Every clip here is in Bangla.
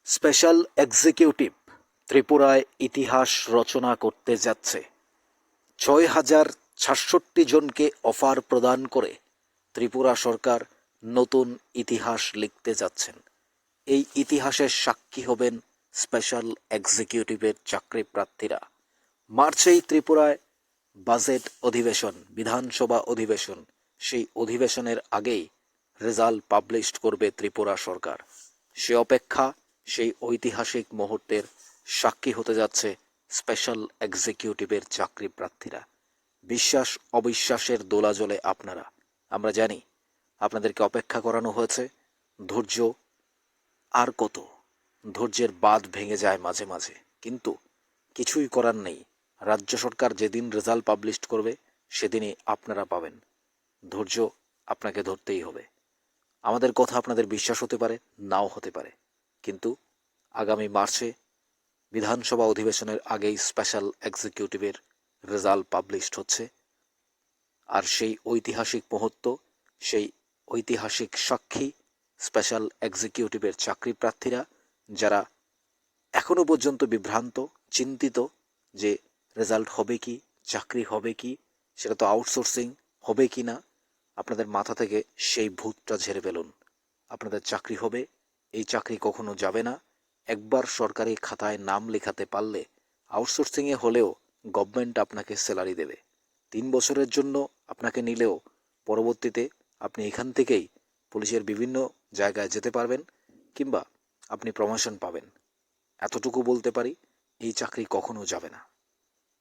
স্পেশাল এক্সিকিউটিভ ত্রিপুরায় ইতিহাস রচনা করতে যাচ্ছে। ৬,০৬৭ জনকে অফার প্রদান করে ত্রিপুরা সরকার নতুন ইতিহাস লিখতে যাচ্ছেন। এই ইতিহাসের সাক্ষী হবেন স্পেশাল এক্সিকিউটিভের চাকরি প্রার্থীরা। মার্চেই ত্রিপুরায় বাজেট অধিবেশন, বিধানসভা অধিবেশন। সেই অধিবেশনের আগেই রেজাল্ট পাবলিশ করবে ত্রিপুরা সরকার। সে অপেক্ষা, সেই ঐতিহাসিক মুহূর্তের সাক্ষী হতে যাচ্ছে স্পেশাল এক্সিকিউটিভের চাকরি প্রার্থীরা। বিশ্বাস অবিশ্বাসের দোলাজলে আপনারা। আমরা জানি আপনাদেরকে অপেক্ষা করানো হয়েছে। ধৈর্য আর কত? ধৈর্যের বাঁধ ভেঙে যায় মাঝে মাঝে, কিন্তু কিছুই করার নেই। রাজ্য সরকার যেদিন রেজাল্ট পাবলিশ করবে সেদিনই আপনারা পাবেন। ধৈর্য আপনাকে ধরতেই হবে। আমাদের কথা আপনাদের বিশ্বাস হতে পারে, নাও হতে পারে, কিন্তু আগামী মার্চে বিধানসভা অধিবেশনের আগেই স্পেশাল এক্সিকিউটিভের রেজাল্ট পাবলিশ হচ্ছে। আর সেই ঐতিহাসিক মুহূর্ত, সেই ঐতিহাসিক সাক্ষী স্পেশাল এক্সিকিউটিভের চাকরি প্রার্থীরা, যারা এখনো পর্যন্ত বিভ্রান্ত, চিন্তিত যে রেজাল্ট হবে কি, চাকরি হবে কি, সেটা তো আউটসোর্সিং হবে কি না। আপনাদের মাথা থেকে সেই ভূতটা ঝেড়ে ফেলুন। আপনাদের চাকরি হবে, এই চাকরি কখনো যাবে না। একবার সরকারি খাতায় নাম লেখাতে পারলে আউটসোর্সিংয়ে হলেও গভর্নমেন্ট আপনাকে স্যালারি দেবে। ৩ বছরের জন্য আপনাকে নিলেও পরবর্তীতে আপনি এখান থেকেই পুলিশের বিভিন্ন জায়গায় যেতে পারবেন, কিংবা আপনি প্রমোশন পাবেন। এতটুকু বলতে পারি, এই চাকরি কখনো যাবে না।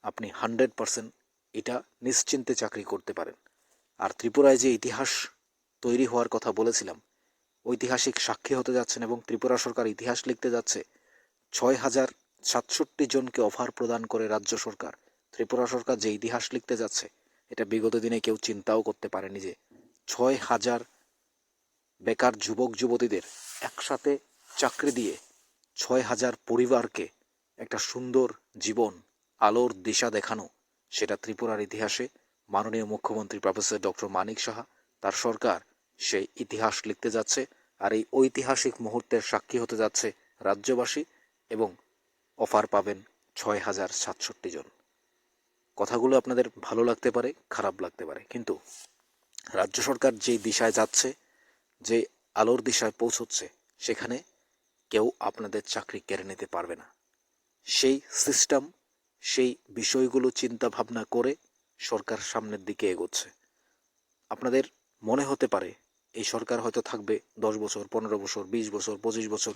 আপনি 100% এটা নিশ্চিন্তে চাকরি করতে পারেন। আর ত্রিপুরায় যে ইতিহাস তৈরি হওয়ার কথা বলেছিলাম, ঐতিহাসিক সাক্ষী হতে যাচ্ছেন এবং ত্রিপুরা সরকার ইতিহাস লিখতে যাচ্ছে। ৬,০৬৭ জনকে অফার প্রদান করে রাজ্য সরকার, ত্রিপুরা সরকার যে ইতিহাস লিখতে যাচ্ছে, এটা বিগত দিনে কেউ চিন্তাও করতে পারেনি যে ৬,০০০ বেকার যুবক যুবতীদের একসাথে চাকরি দিয়ে ৬,০০০ পরিবারকে একটা সুন্দর জীবন, আলোর দিশা দেখানো, সেটা ত্রিপুরার ইতিহাসে মাননীয় মুখ্যমন্ত্রী প্রফেসর ডক্টর মানিক সাহা, তার সরকার সেই ইতিহাস লিখতে যাচ্ছে। আর এই ঐতিহাসিক মুহূর্তের সাক্ষী হতে যাচ্ছে রাজ্যবাসী, এবং অফার পাবেন ৬,০৬৭ জন। কথাগুলো আপনাদের ভালো লাগতে পারে, খারাপ লাগতে পারে, কিন্তু রাজ্য সরকার যেই দিশায় যাচ্ছে, যে আলোর দিশায় পৌঁছচ্ছে, সেখানে কেউ আপনাদের চাকরি কেড়ে নিতে পারবে না। সেই সিস্টেম, সেই বিষয়গুলো চিন্তা ভাবনা করে সরকার সামনের দিকে এগোচ্ছে। আপনাদের মনে হতে পারে এই সরকার হয়তো থাকবে 10 বছর, 15 বছর, 20 বছর, 25 বছর,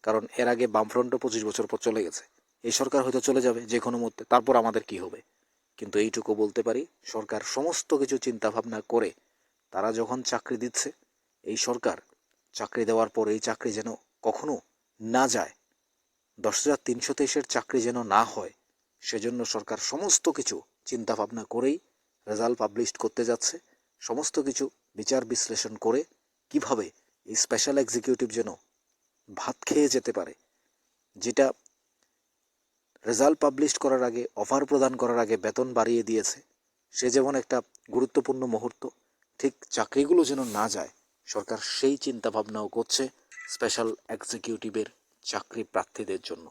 কারণ এর আগে বামফ্রন্টও 25 বছর পর চলে গেছে। এই সরকার হয়তো চলে যাবে যে কোনো মুহূর্তে, তারপর আমাদের কি হবে? কিন্তু এইটুকু বলতে পারি, সরকার সমস্ত কিছু চিন্তা ভাবনা করে তারা যখন চাকরি দিচ্ছে, এই সরকার চাকরি দেওয়ার পর এই চাকরি যেন কখনো না যায়, 10,323-এর চাকরি যেন না হয়, সেজন্য সরকার সমস্ত কিছু চিন্তা ভাবনা করেই রেজাল্ট পাবলিশ করতে যাচ্ছে। সমস্ত কিছু বিচার বিশ্লেষণ করে কিভাবে এই স্পেশাল এক্সিকিউটিভ যেন ভাত খেয়ে যেতে পারে, যেটা রেজাল্ট পাবলিশ করার আগে, অফার প্রদান করার আগে বেতন বাড়িয়ে দিয়েছে, সে যেমন একটা গুরুত্বপূর্ণ মুহূর্ত, ঠিক চাকরিগুলো যেন না যায়, সরকার সেই চিন্তা ভাবনাও করছে স্পেশাল এক্সিকিউটিভের চাকরি প্রার্থীদের জন্য।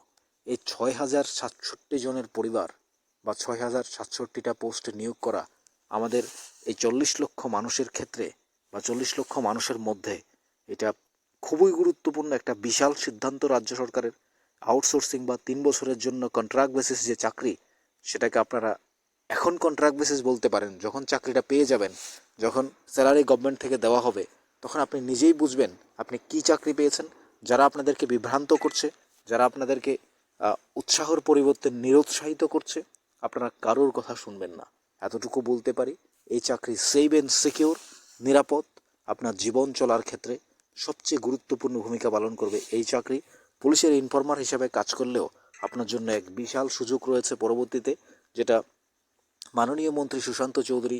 এই ৬,০৬৭ জনের পরিবার, বা ৬,০৬৭টা পোস্টে নিয়োগ করা আমাদের এই 40 লক্ষ মানুষের ক্ষেত্রে, বা 40 লক্ষ মানুষের মধ্যে এটা খুবই গুরুত্বপূর্ণ একটা বিশাল সিদ্ধান্ত রাজ্য সরকারের। আউটসোর্সিং বা 3 বছরের জন্য কন্ট্রাক্ট বেসিস যে চাকরি, সেটাকে আপনারা এখন কন্ট্রাক্ট বেসিস বলতে পারেন। যখন চাকরিটা পেয়ে যাবেন, যখন স্যালারি গভর্নমেন্ট থেকে দেওয়া হবে, তখন আপনি নিজেই বুঝবেন আপনি কি চাকরি পেয়েছেন। যারা আপনাদেরকে বিভ্রান্ত করছে, যারা আপনাদেরকে উৎসাহর পরিবর্তে নিরুৎসাহিত করছে, আপনারা কারোর কথা শুনবেন না। এতটুকু বলতে পারি, এই চাকরি সেভ অ্যান্ড সিকিউর, নিরাপদ। আপনার জীবন চলার ক্ষেত্রে সবচেয়ে গুরুত্বপূর্ণ ভূমিকা পালন করবে এই চাকরি। পুলিশের ইনফর্মার হিসেবে কাজ করলেও আপনার জন্য এক বিশাল সুযোগ রয়েছে পরবর্তীতে, যেটা মাননীয় মন্ত্রী সুশান্ত চৌধুরী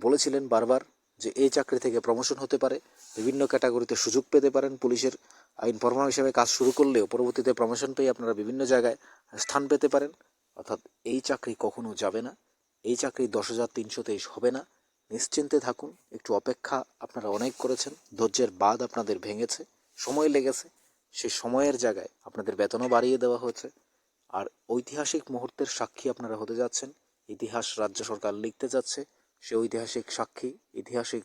বলেছিলেন বারবার, যে এই চাকরি থেকে প্রমোশন হতে পারে, বিভিন্ন ক্যাটাগরিতে সুযোগ পেতে পারেন। পুলিশের ইনফর্মার হিসেবে কাজ শুরু করলেও পরবর্তীতে প্রমোশন পেয়ে আপনারা বিভিন্ন জায়গায় স্থান পেতে পারেন। অর্থাৎ এই চাকরি কখনো যাবে না, এই চাকরি 10,323 হবে না। নিশ্চিন্তে থাকুন, একটু অপেক্ষা আপনারা অনেক করেছেন, ধৈর্যের বাঁধ আপনাদের ভেঙেছে, সময় লেগেছে, সেই সময়ের জায়গায় আপনাদের বেতনও বাড়িয়ে দেওয়া হয়েছে। আর ঐতিহাসিক মুহূর্তের সাক্ষী আপনারা হতে যাচ্ছেন। ইতিহাস রাজ্য সরকার লিখতে যাচ্ছে। সেই ঐতিহাসিক সাক্ষী, ঐতিহাসিক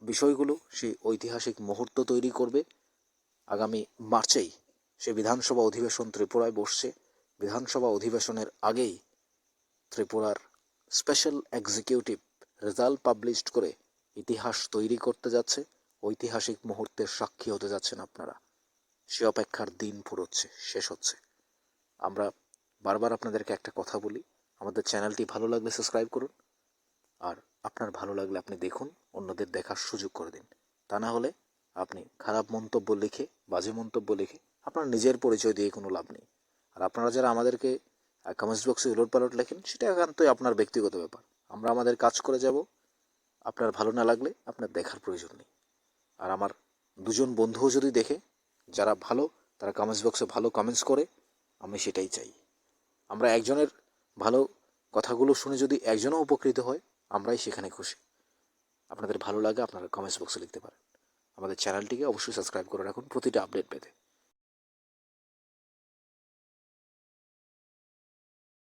বিষয়গুলো, সেই ঐতিহাসিক মুহূর্ত তৈরি করবে। আগামী মার্চেই সে বিধানসভা অধিবেশন ত্রিপুরায় বসছে। বিধানসভা অধিবেশনের আগেই ত্রিপুরার স্পেশাল এক্সিকিউটিভ রেজাল্ট পাবলিশড করে ইতিহাস তৈরি করতে যাচ্ছে। ঐতিহাসিক মুহূর্তের সাক্ষী হতে যাচ্ছেন আপনারা। সে অপেক্ষার দিন ফুরোচ্ছে, শেষ হচ্ছে। আমরা বারবার আপনাদেরকে একটা কথা বলি, আমাদের চ্যানেলটি ভালো লাগলে সাবস্ক্রাইব করুন, আর আপনার ভালো লাগলে আপনি দেখুন, অন্যদের দেখার সুযোগ করে দিন। তা না হলে আপনি খারাপ মন্তব্য লিখে, বাজে মন্তব্য লিখে আপনার নিজের পরিচয় দিয়ে কোনো লাভ নেই। আর আপনারা যারা আমাদেরকে কমেন্টস বক্সে উলটপালট লেখেন, সেটা একান্তই আপনার ব্যক্তিগত ব্যাপার। আমরা আমাদের কাজ করে যাব। আপনার ভালো না লাগলে আপনার দেখার প্রয়োজন নেই। আর আমার দুজন বন্ধুও যদি দেখে, যারা ভালো, তারা কমেন্টস বক্সে ভালো কমেন্টস করে, আমি সেটাই চাই। আমরা একজনের ভালো কথাগুলো শুনে যদি একজনও উপকৃত হয়, আমরাই সেখানে খুশি। আপনাদের ভালো লাগে আপনারা কমেন্টস বক্সে লিখতে পারেন। আমাদের চ্যানেলটিকে অবশ্যই সাবস্ক্রাইব করে রাখুন প্রতিটা আপডেট পেতে।